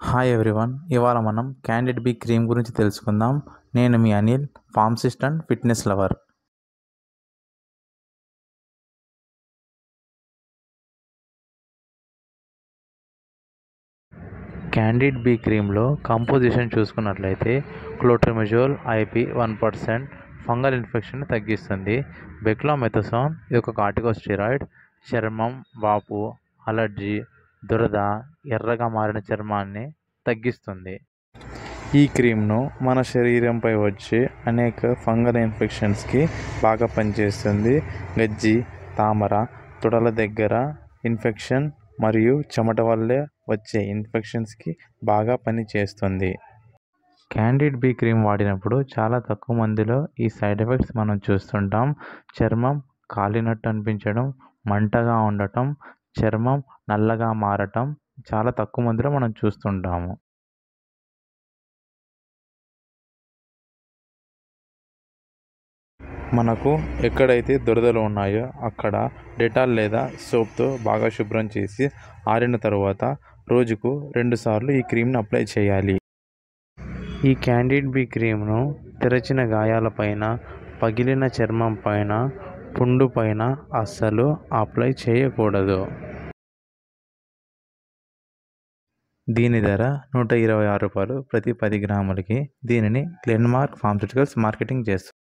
Hi everyone. ఇవాళ మనం candid be cream గురించి తెలుసుకుందాం. నేను మీ Anil, pharmacist and fitness lover. Candid B క్రీమ్లో కంపోజిషన్ చూసుకున్నట్లయితే క్లోట్రిమజోల్ ఐపీ 1% ఫంగల్ ఇన్ఫెక్షన్ తగ్గిస్తుంది. బెక్లామెథసోన్ ఇది ఒక కార్టికోస్టెరాయిడ్ చర్మం వాపు, అలర్జీ, దురద, ఎర్రగా మారిన చర్మాన్ని తగ్గిస్తుంది. ఈ క్రీమ్ను మన శరీరంపై వచ్చే అనేక ఫంగల్ ఇన్ఫెక్షన్స్కి బాగా పనిచేస్తుంది. గజ్జి, తామర, తొడల దగ్గర ఇన్ఫెక్షన్ మరియు చెమట వల్లే వచ్చే ఇన్ఫెక్షన్స్కి బాగా పనిచేస్తుంది. క్యాండిడ్ బీ క్రీమ్ వాడినప్పుడు చాలా తక్కువ మందిలో ఈ సైడ్ ఎఫెక్ట్స్ మనం చూస్తుంటాం. చర్మం కాలినట్టు అనిపించడం, మంటగా ఉండటం, చర్మం నల్లగా మారటం చాలా తక్కువ మందిలో మనం చూస్తుంటాము. మనకు ఎక్కడైతే దురదలు ఉన్నాయో అక్కడ డెటాల్ లేదా సోప్తో బాగా శుభ్రం చేసి ఆరిన తరువాత రోజుకు 2 సార్లు ఈ క్రీమ్ని అప్లై చేయాలి. ఈ క్యాండిడ్ బీ క్రీమ్ను తెరచిన గాయాలపైన, పగిలిన చర్మం పైన, పుండు పైన అస్సలు అప్లై చేయకూడదు. దీని ధర ₹126 ప్రతి 10 గ్రాములకి. దీనిని గ్లెన్మార్క్ ఫార్మాస్యూటికల్స్ మార్కెటింగ్ చేస్తుంది.